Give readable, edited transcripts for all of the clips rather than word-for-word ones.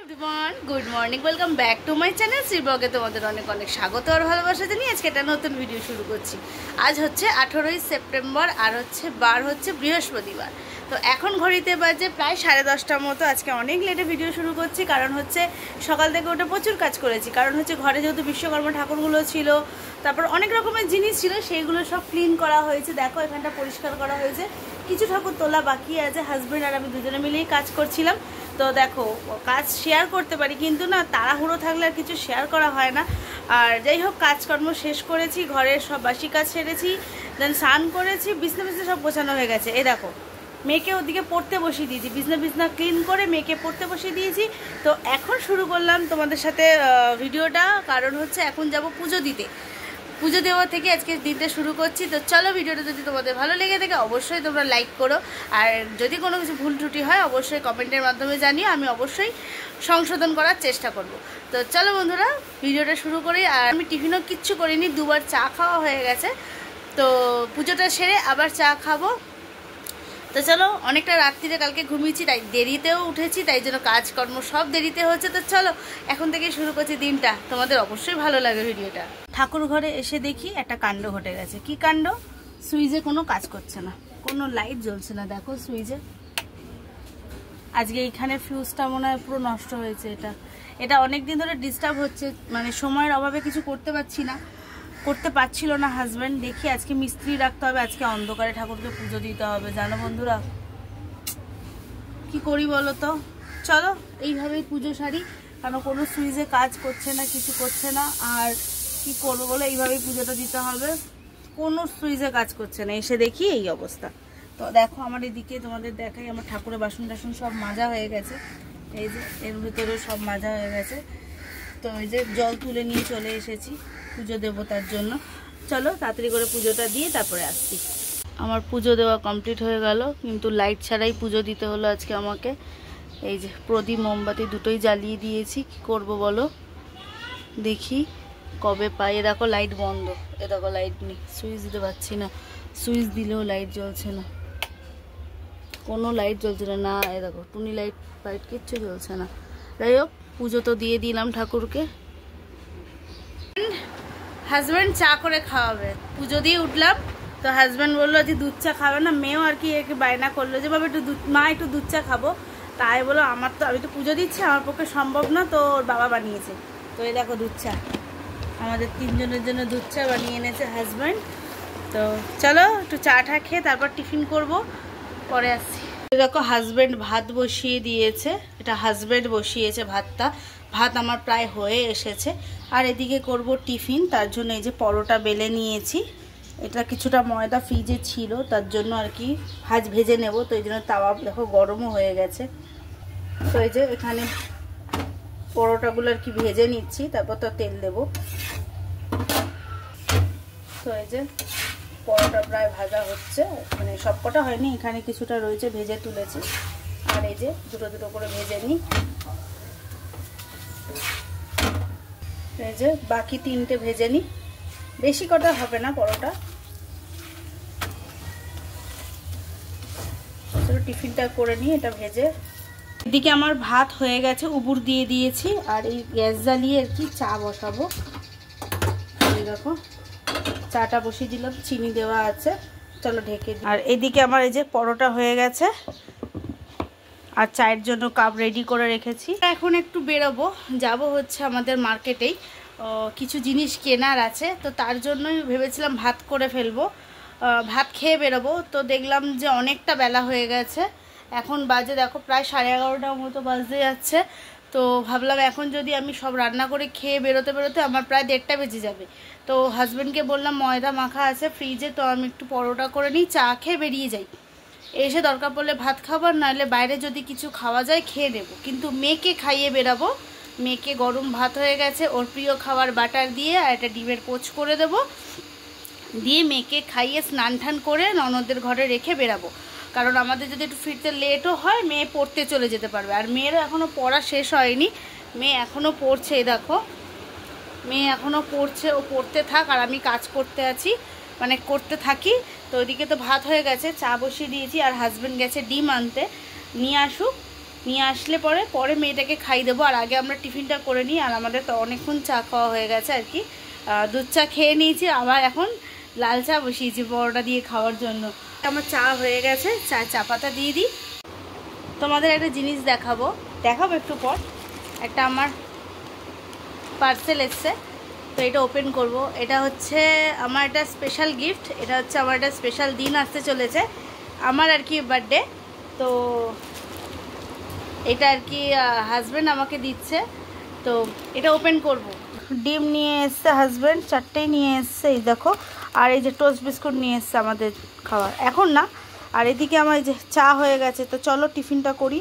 Everyone, good morning, welcome back to my channel শ্রীব্লগে তোমাদের অনেক অনেক স্বাগত আর ভালোবাসা জানিয়ে আজকে একটা নতুন ভিডিও শুরু করছি। আজ হচ্ছে 18ই সেপ্টেম্বর আর বার হচ্ছে বৃহস্পতিবার। তো এখন ঘড়িতে বাজে প্রায় 10:30টার মতো। আজকে অনেক লেটে ভিডিও শুরু করছি, কারণ হচ্ছে সকাল থেকে ওটা প্রচুর কাজ করেছি। কারণ হচ্ছে ঘরে যেহেতু বিশ্বকর্মা ঠাকুরগুলো ছিল, তারপর অনেক রকমের জিনিস ছিল, সেইগুলো সব ক্লিন করা হয়েছে। দেখো এখানটা পরিষ্কার করা হয়েছে, কিছু ঠাকুর তোলা বাকি আছে। হাজব্যান্ড আর আমি দুজনে মিলেই কাজ করছিলাম। তো দেখো, কাজ শেয়ার করতে পারি, কিন্তু না তাড়াহুড়ো থাকলে আর কিছু শেয়ার করা হয় না। আর যাই হোক, কাজকর্ম শেষ করেছি, ঘরের সব বাসি কাজ সেরেছি, দেন স্নান করেছি, বিছনা সব গোছানো হয়ে গেছে। এই দেখো, মেয়েকে ওদিকে পড়তে বসিয়ে দিয়েছি, বিছনা ক্লিন করে মেয়েকে পড়তে বসিয়ে দিয়েছি। তো এখন শুরু করলাম তোমাদের সাথে ভিডিওটা, কারণ হচ্ছে এখন যাব পুজো দিতে। পুজো দেওয়া থেকে আজকের দিনটা শুরু করছি। তো চলো, ভিডিওটা যদি তোমাদের ভালো লেগে থাকে অবশ্যই তোমরা লাইক করো, আর যদি কোনো কিছু ভুল ত্রুটি হয় অবশ্যই কমেন্টের মাধ্যমে জানিও, আমি অবশ্যই সংশোধন করার চেষ্টা করব। তো চলো বন্ধুরা, ভিডিওটা শুরু করি। আর আমি টিফিনও কিচ্ছু করিনি, দুবার চা খাওয়া হয়ে গেছে। তো পুজোটা সেরে আবার চা খাবো। তো চলো, অনেকটা রাত্রিরে কালকে ঘুমিয়েছি, তাই দেরিতেও উঠেছি, তাই জন্য কাজকর্ম সব দেরিতে হচ্ছে। তো চলো এখন থেকে শুরু করছি দিনটা, তোমাদের অবশ্যই ভালো লাগে ভিডিওটা। ঠাকুর ঘরে এসে দেখি একটা কাণ্ড ঘটে গেছে। কি কাণ্ড? সুইচে কোনো কাজ করছে না, কোনো লাইট জ্বলছে না। দেখো সুইচে আজকে এইখানে ফিউজটা মনে হয় পুরো নষ্ট হয়েছে। এটা অনেক দিন ধরে ডিস্টার্ব হচ্ছে, মানে সময়ের অভাবে কিছু করতে পারছিল না হাজব্যান্ড। দেখি আজকে মিস্ত্রি রাখতে হবে, আজকে অন্ধকারে ঠাকুরকে পুজো দিতে হবে। জানো বন্ধুরা, কি করি বলো তো? চলো এইভাবেই পুজো সারি, কারণ কোনো সুইচে কাজ করছে না, কিছু করছে না। আর কি করবো বলো, এইভাবেই পুজোটা দিতে হবে। কোনো সুইচে কাজ করছে না, এসে দেখি এই অবস্থা। তো দেখো আমার এদিকে তোমাদের দেখাই, আমার ঠাকুরের বাসন টাসন সব মাজা হয়ে গেছে। এই যে এর ভিতরে সব মাজা হয়ে গেছে। তো এই যে জল তুলে নিয়ে চলে এসেছি পুজো দেবো তার জন্য। চলো তাড়াতাড়ি করে পুজোটা দিয়ে তারপরে আসছি। আমার পুজো দেওয়া কমপ্লিট হয়ে গেল, কিন্তু লাইট ছাড়াই পুজো দিতে হলো আজকে আমাকে। এই যে প্রদীপ মোমবাতি দুটোই জ্বালিয়ে দিয়েছি, কি করব বলো, দেখি কবে পাই। এ দেখো লাইট বন্ধ, এ দেখো লাইট নেই, সুইচ দিতে পারছি না, সুইচ দিলেও লাইট জ্বলছে না, কোনো লাইট জ্বলছে না। এ দেখো টুনি লাইট ফাইট কিচ্ছু জ্বলছে না। যাই হোক, পুজো তো দিয়ে দিলাম ঠাকুরকে। হাজব্যান্ড চা করে খাওয়াবে, পুজো দিয়ে উঠলাম। তো হাজব্যান্ড বললো যে দুধ চা খাবে না, মেয়েও আর কি একে বায়না করলো যে বাবা একটু একটু দুধ চা খাবো। তাই বলো, আমি তো পুজো দিচ্ছি, আমার পক্ষে সম্ভব না, তো ওর বাবা বানিয়েছে। তো এই দেখো দুধ চা, আমাদের তিনজনের জন্য দুধ চা বানিয়ে এনেছে হাজব্যান্ড। তো চলো একটু চাটা খেয়ে তারপর টিফিন করব, পরে আসছি। দেখো হাজব্যান্ড ভাত বসিয়ে দিয়েছে, এটা হাজব্যান্ড বসিয়েছে ভাত আমার প্রায় হয়ে এসেছে। আর এদিকে করব টিফিন, তার জন্য এই যে পরোটা বেলে নিয়েছি। এটা কিছুটা ময়দা ফ্রিজে ছিল, তার জন্য আর কি ভেজে নেব। তো এই জন্য তাওয়া দেখো গরমও হয়ে গেছে। তো এই যে এখানে পরোটাগুলো আর কি ভেজে নিচ্ছি, তারপর তো তেল দেব। তো এই যে পরোটা প্রায় ভাজা হচ্ছে, মানে সবকটা হয়নি, এখানে কিছুটা রয়েছে, ভেজে তুলেছি। আর এই যে দুটো দুটো করে ভেজে নিই। এই যে বাকি তিনটে ভেজে নিই, বেশি কটা হবে না পরোটা। চলো টিফিনটা করে নিই এটা ভেজে। এদিকে আমার ভাত হয়ে গেছে, উবুর দিয়ে দিয়েছি। আর এই গ্যাস জ্বালিয়ে আর কি চা বসাবো। এই দেখো চাটা বসিয়ে দিলাম, চিনি দেওয়া আছে, চলো ঢেকে দিই। আর এদিকে আমার এই যে পরোটা হয়ে গেছে, আর চায়ের জন্য কাপ রেডি করে রেখেছি। এখন একটু বেরোবো, যাব হচ্ছে আমাদের মার্কেটেই, কিছু জিনিস কেনার আছে। তো তার জন্যই ভেবেছিলাম ভাত করে ফেলবো, ভাত খেয়ে বেরোবো। তো দেখলাম যে অনেকটা বেলা হয়ে গেছে, এখন বাজে দেখো প্রায় 11:30টার মতো বাজতে যাচ্ছে। তো ভাবলাম এখন যদি আমি সব রান্না করে খেয়ে বেরোতে আমার প্রায় 1:30টা বেজে যাবে। তো হাজব্যান্ডকে বললাম ময়দা মাখা আছে ফ্রিজে, তো আমি একটু পরোটা করে নিই, চা খেয়ে বেরিয়ে যাই, এসে দরকার পড়লে ভাত খাবার, নাহলে বাইরে যদি কিছু খাওয়া যায় খেয়ে নেবো। কিন্তু মেয়েকে খাইয়ে বেরাবো, মেয়েকে গরম ভাত হয়ে গেছে, ওর প্রিয় খাবার বাটার দিয়ে আর একটা ডিমের পোচ করে দেবো, দিয়ে মেয়েকে খাইয়ে স্নান টান করে ননদের ঘরে রেখে বেরাবো। কারণ আমাদের যদি একটু ফিরতে লেটও হয়, মেয়ে পড়তে চলে যেতে পারবে। আর মেয়েরও এখনও পড়া শেষ হয়নি, মেয়ে এখনও পড়ছে। দেখো মেয়ে এখনও পড়ছে, ও পড়তে থাক আর আমি কাজ করতে আছি, মানে করতে থাকি। তো ওইদিকে তো ভাত হয়ে গেছে, চা বসিয়ে দিয়েছি, আর হাজব্যান্ড গেছে ডিম আনতে, নিয়ে আসুক নিয়ে আসলে পরে মেয়েটাকে খাই দেবো। আর আগে আমরা টিফিনটা করে নিই। আর আমাদের তো অনেকক্ষণ চা খাওয়া হয়ে গেছে আর কি, দুধ চা খেয়ে নিয়েছি, আবার এখন লাল চা বসিয়েছি পরোটা দিয়ে খাওয়ার জন্য। আমার চা হয়ে গেছে, চা পাতা দিয়ে দিই। তোমাদের একটা জিনিস দেখাবো একটু পর। একটা আমার পার্সেল এসছে, তো এটা ওপেন করব। এটা হচ্ছে আমার একটা স্পেশাল গিফট, এটা হচ্ছে আমার একটা স্পেশাল দিন আসতে চলেছে আমার আর কি, বার্থডে। তো এটা আর কি হাজব্যান্ড আমাকে দিচ্ছে, তো এটা ওপেন করব। ডিম নিয়ে এসছে হাজব্যান্ড, 4টেই নিয়ে এসছে, এই দেখো। আর এই যে টোস্ট বিস্কুট নিয়ে এসছে আমাদের খাওয়ার, এখন না। আর এদিকে আমার এই যে চা হয়ে গেছে, তো চলো টিফিনটা করি।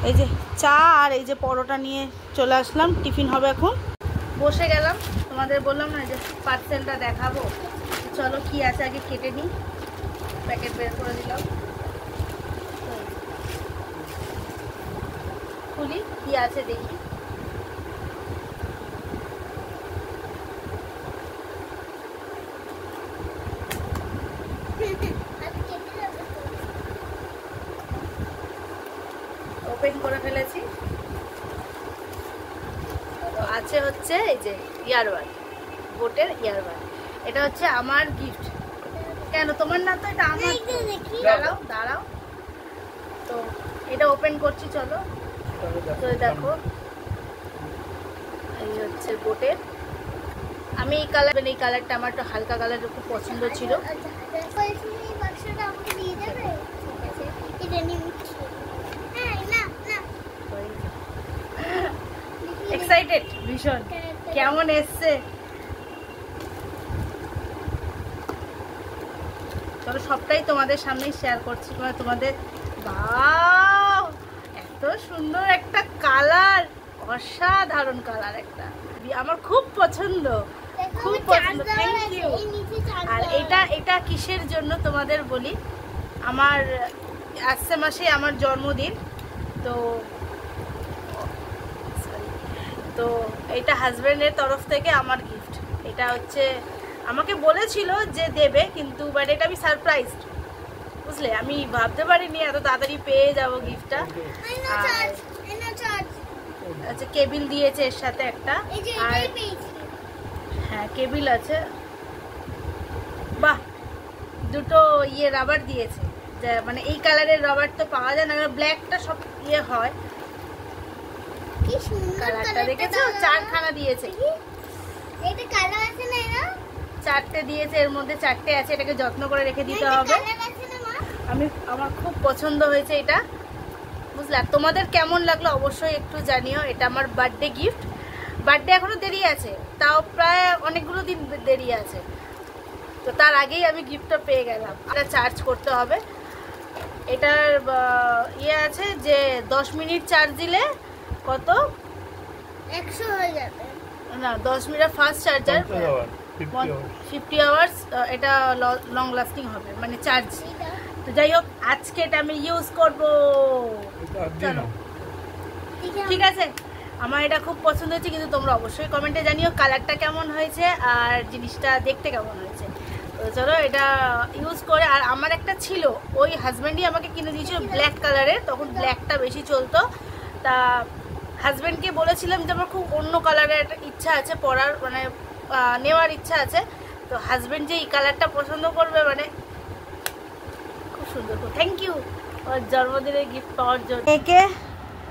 এই যে চা আর এই যে পরোটা নিয়ে চলে আসলাম, টিফিন হবে এখন। বসে গেলাম, তোমাদের বললাম না যে পার্সেলটা দেখাবো। চলো কি আছে আগে কেটে নিই। প্যাকেট বের করে দিলাম, খুলি কি আছে দেখি। ওপেন করে ফেলেছি। তো আছে হচ্ছে এই যে ইয়ারবাড, বোটের ইয়ারবাড। এটা হচ্ছে আমার গিফট। কেন তোমার না? তো এটা আমার। দাঁড়াও। তো এটা ওপেন করছি, চলো। তো দেখো, এই হচ্ছে বোটের। আমি এই কালারটা আমার একটু হালকা কালার খুব পছন্দ ছিল। এক্সাইটেড ভীষণ, কেমন এসছে চলো সবটাই তোমাদের সামনেই শেয়ার করছি। তোমাদের বাও, এত সুন্দর একটা কালার, অসাধারণ কালার একটা, আমার খুব পছন্দ, খুব পছন্দ। Thank you. আর এটা কিসের জন্য তোমাদের বলি, আমার আসছে মাসে আমার জন্মদিন, তো এটা হাজব্যান্ডের তরফ থেকে আমার গিফট। এটা হচ্ছে আমাকে বলেছিল যে দেবে, কিন্তু বাট এটা আমি সারপ্রাইজড, বুঝলে। আমি ভাবতে পারিনি এত তাড়াতাড়ি পেয়ে যাবো গিফটটা। আচ্ছা, কেবিল দিয়েছে এর সাথে একটা, আর হ্যাঁ কেবিল আছে। বাহ, দুটো রাবার দিয়েছে, মানে এই কালারের রাবার তো পাওয়া যায় না, ব্ল্যাকটা সব হয়। কি সুন্দর কালারটা দেখেছো? 4খানা দিয়েছে। এটা কালার আছে না? এরা 4টে দিয়েছে, এর মধ্যে 4টে আছে। এটাকে যত্ন করে রেখে দিতে হবে। আমার খুব পছন্দ হয়েছে এটা, বুঝলে। আর তোমাদের কেমন লাগলো অবশ্যই একটু জানিও। এটা আমার বার্থডে গিফট। বার্থডে এখনো দেরি আছে, তাও প্রায় অনেকগুলো দিন দেরি আছে। তো তার আগেই আমি গিফটটা পেয়ে গেলাম। এটা চার্জ করতে হবে। এটার আছে যে 10 মিনিট চার্জ দিলে কত 100 হয়ে যাবে না, 10 মিনিট ফাস্ট চার্জার, 50 আওয়ার্স এটা লং লাস্টিং হবে, মানে চার্জ। তো যাই হোক, আজকে এটা আমি ইউজ করব। চলো ঠিক আছে, আমার এটা খুব পছন্দ হয়েছে, কিন্তু তোমরা অবশ্যই কমেন্টে জানিও কালারটা কেমন হয়েছে আর জিনিসটা দেখতে কেমন হয়েছে। তো চলো এটা ইউজ করে। আর আমার একটা ছিল, ওই হাজব্যান্ডই আমাকে কিনে দিয়েছিল ব্ল্যাক কালারের, তখন ব্ল্যাকটা বেশি চলতো। তা হাজব্যান্ডকে বলেছিলাম যে আমার খুব অন্য কালারের একটা ইচ্ছা আছে পরার, মানে নেওয়ার ইচ্ছা আছে। তো হাজব্যান্ড যে এই কালারটা পছন্দ করবে, মানে খুব সুন্দর। থ্যাংক ইউ ওর জন্মদিনের গিফট পাওয়ার জন্য। মেয়েকে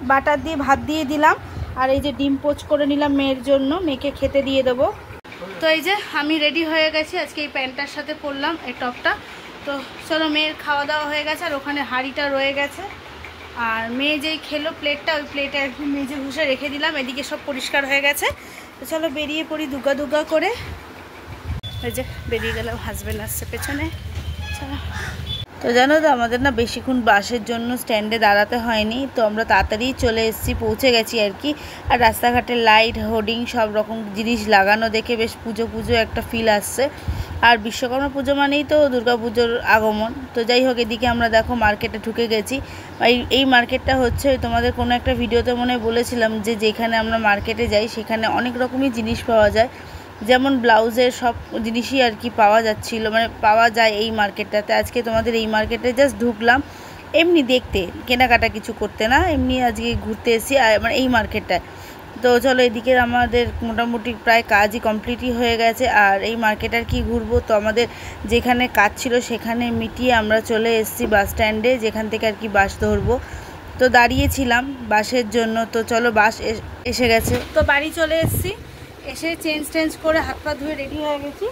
বাটার দিয়ে ভাত দিয়ে দিলাম, আর এই যে ডিম পোচ করে নিলাম মেয়ের জন্য, মেয়েকে খেতে দিয়ে দেবো। তো এই যে আমি রেডি হয়ে গেছি, আজকে এই প্যান্টটার সাথে পরলাম এই টপটা। তো চলো, মেয়ের খাওয়া দাওয়া হয়ে গেছে, আর ওখানে হাঁড়িটা রয়ে গেছে। আর মেয়ে যেই খেলো প্লেটটা, ওই প্লেটে একদম মেজে ঘুষে রেখে দিলাম, এদিকে সব পরিষ্কার হয়ে গেছে। তো চলো বেরিয়ে পড়ি দুগা দুগা করে। ওই যে বেরিয়ে গেলাম, হাজব্যান্ড আসছে পেছনে। চলো। তো জানো তো, আমাদের না বেশিক্ষণ বাসের জন্য স্ট্যান্ডে দাঁড়াতে হয়নি, তো আমরা তাড়াতাড়ি চলে এসেছি, পৌঁছে গেছি আর কি। আর রাস্তাঘাটে লাইট, হোর্ডিং সব রকম জিনিস লাগানো দেখে বেশ পুজো পুজো একটা ফিল আসছে। আর বিশ্বকর্মা পুজো মানেই তো দুর্গা পুজোর আগমন। তো যাই হোক, এদিকে আমরা দেখো মার্কেটে ঢুকে গেছি। এই মার্কেটটা হচ্ছে, তোমাদের কোনো একটা ভিডিওতে মনে বলেছিলাম যে যেখানে আমরা মার্কেটে যাই সেখানে অনেক রকমই জিনিস পাওয়া যায়, যেমন ব্লাউজের সব জিনিসই আর কি পাওয়া যাচ্ছিলো, মানে পাওয়া যায় এই মার্কেটটাতে। আজকে তোমাদের এই মার্কেটে জাস্ট ঢুকলাম, এমনি দেখতে, কেনাকাটা কিছু করতে না, এমনি আজকে ঘুরতে এসেছি মানে এই মার্কেটটায়। তো চলো, এদিকে আমাদের মোটামুটি প্রায় কাজই কমপ্লিটই হয়ে গেছে। আর এই মার্কেট আর কি ঘুরবো, তো আমাদের যেখানে কাজ ছিল সেখানে মিটিয়ে আমরা চলে এসেছি বাস স্ট্যান্ডে, যেখান থেকে আর কি বাস ধরবো। তো দাঁড়িয়েছিলাম বাসের জন্য। তো চলো, বাস এসে গেছে। তো বাড়ি চলে এসেছি, এসে চেঞ্জ করে হাত পা ধুয়ে রেডি হয়ে গেছি।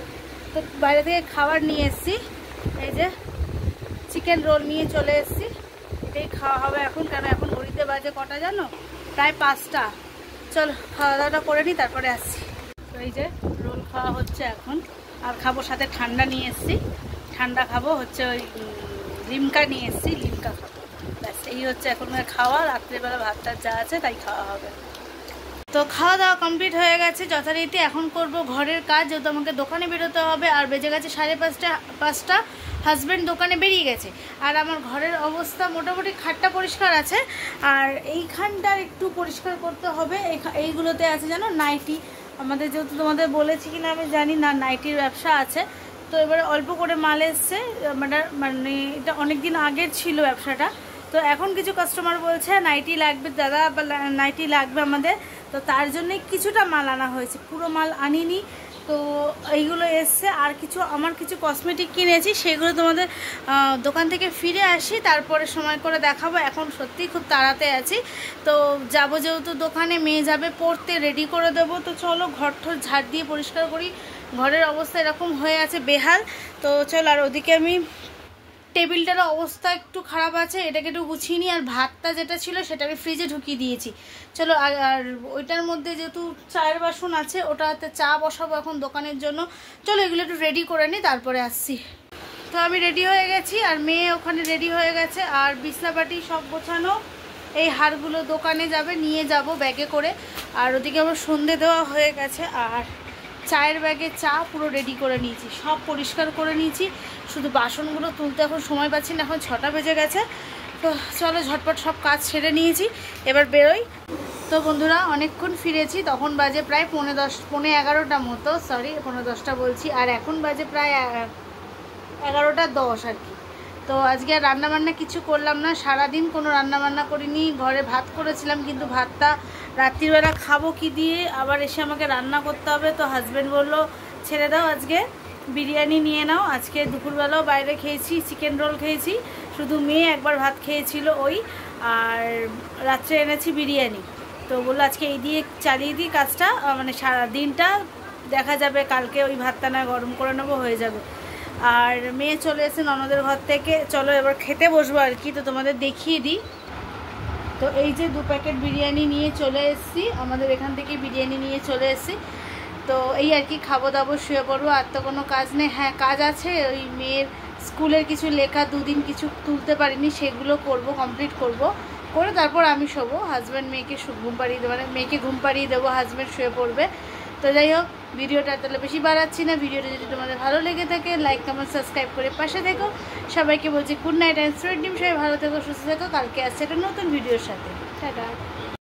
তো বাইরে থেকে খাবার নিয়ে এসেছি, এই যে চিকেন রোল নিয়ে চলে এসেছি। এটাই খাওয়া হবে এখন, কেন এখন ঘড়িতে বাজে কটা জানো, প্রায় 5টা। চলো খাওয়া দাওয়াটা করে নিই, তারপরে আসছি। তো এই যে রোল খাওয়া হচ্ছে এখন, আর খাবো সাথে ঠান্ডা নিয়ে এসেছি। ঠান্ডা খাবো হচ্ছে ওই লিমকা নিয়ে এসেছি, লিমকা খাবো। ব্যাস এই হচ্ছে এখন খাওয়া। রাত্রেবেলা ভাতটা যা আছে তাই খাওয়া হবে। তো খাওয়া দাওয়া কমপ্লিট হয়ে গেছে যথারীতি। এখন করব ঘরের কাজ, যেহেতু আমাকে দোকানে বেরোতে হবে। আর বেজে গেছে 5:30। হাজব্যান্ড দোকানে বেরিয়ে গেছে। আর আমার ঘরের অবস্থা মোটামুটি খাটটা পরিষ্কার আছে, আর এইখানটা একটু পরিষ্কার করতে হবে। এইগুলোতে আছে জানো নাইটি, আমাদের যেহেতু তোমাদের বলেছি কিনা আমি জানি না, নাইটির ব্যবসা আছে। তো এবারে অল্প করে মাল এসছে, মানে এটা অনেক দিন আগের ছিল ব্যবসাটা। তো এখন কিছু কাস্টমার বলছে নাইটি লাগবে দাদা, বা নাইটি লাগবে আমাদের। তো তার জন্যে কিছুটা মাল আনা হয়েছে, পুরো মাল আনিনি। তো এইগুলো এসছে। আর আমার কিছু কসমেটিক কিনেছি, সেগুলো তোমাদের দোকান থেকে ফিরে আসি, তারপরে সময় করে দেখাবো। এখন সত্যিই খুব তাড়াতে আছি। তো যাবো যেহেতু দোকানে, মেয়ে যাবে পড়তে, রেডি করে দেবো। তো চলো ঘর ঠর ঝাড় দিয়ে পরিষ্কার করি। ঘরের অবস্থা এরকম হয়ে আছে বেহাল। তো চলো, আর ওদিকে আমি টেবিলটার অবস্থা একটু খারাপ আছে, এটাকে একটু গুছিয়ে নিই। আর ভাতটা যেটা ছিল সেটা আমি ফ্রিজে ঢুকিয়ে দিয়েছি। চলো, আর ওইটার মধ্যে যেহেতু চায়ের বাসন আছে, ওটাতে চা বসাবো এখন দোকানের জন্য। চলো এগুলো একটু রেডি করে নিই, তারপরে আসছি। তো আমি রেডি হয়ে গেছি, আর মেয়ে ওখানে রেডি হয়ে গেছে। আর বিছনাপাটি সব গোছানো, এই হারগুলো দোকানে যাবে, নিয়ে যাব ব্যাগে করে। আর ওদিকে আমার সন্ধে দেওয়া হয়ে গেছে। আর চায়ের ব্যাগে চা পুরো রেডি করে নিয়েছি, সব পরিষ্কার করে নিয়েছি। শুধু বাসনগুলো তুলতে এখন সময় পাচ্ছি না, এখন 6টা বেজে গেছে। তো চলো ঝটপট সব কাজ সেরে নিয়েছি, এবার বেরোই। তো বন্ধুরা অনেকক্ষণ ফিরেছি, তখন বাজে প্রায় 11:15 মতো, সরি 10:15 বলছি। আর এখন বাজে প্রায় 11:10 আর কি। তো আজকে আর রান্নাবান্না কিছু করলাম না, সারাদিন কোনো রান্নাবান্না করিনি। ঘরে ভাত করেছিলাম, কিন্তু ভাতটা রাত্রিবেলা খাবো কি দিয়ে, আবার এসে আমাকে রান্না করতে হবে। তো হাজব্যান্ড বললো ছেড়ে দাও, আজকে বিরিয়ানি নিয়ে নাও। আজকে দুপুরবেলাও বাইরে খেয়েছি, চিকেন রোল খেয়েছি, শুধু মেয়ে একবার ভাত খেয়েছিল ওই। আর রাত্রে এনেছি বিরিয়ানি। তো বললো আজকে এই দিয়ে চালিয়ে দিই কাজটা, মানে সারা দিনটা দেখা যাবে, কালকে ওই ভাতটা না গরম করে নেবো, হয়ে যাবে। আর মেয়ে চলে এসে ননদের ঘর থেকে। চলো এবার খেতে বসবো আর কি। তো তোমাদের দেখিয়ে দিই। তো এই যে 2 প্যাকেট বিরিয়ানি নিয়ে চলে এসেছি, আমাদের এখান থেকে বিরিয়ানি নিয়ে চলে এসেছি। তো এই আর কি, খাবো দাবো, শুয়ে পড়বো। আর তো কোনো কাজ নেই। হ্যাঁ কাজ আছে, ওই মেয়ের স্কুলের কিছু লেখা, 2 দিন কিছু তুলতে পারিনি, সেগুলো করব, কমপ্লিট করব, করে তারপর আমি শোবো। হাজব্যান্ড মেয়েকে ঘুম পাড়িয়ে দেবো, মানে মেয়েকে ঘুম পাড়িয়ে দেবো, হাজব্যান্ড শুয়ে পড়বে। তো যাই হোক, ভিডিওটা তাহলে বেশি বাড়াচ্ছি না। ভিডিওটা যদি তোমাদের ভালো লেগে থাকে, লাইক কমেন্ট সাবস্ক্রাইব করে পাশে থেকো। সবাইকে বলছি good night and sweet dream. সবাই ভালো থেকো, সুস্থ থেকো। কালকে আসছে একটা নতুন ভিডিওর সাথে। টাটা।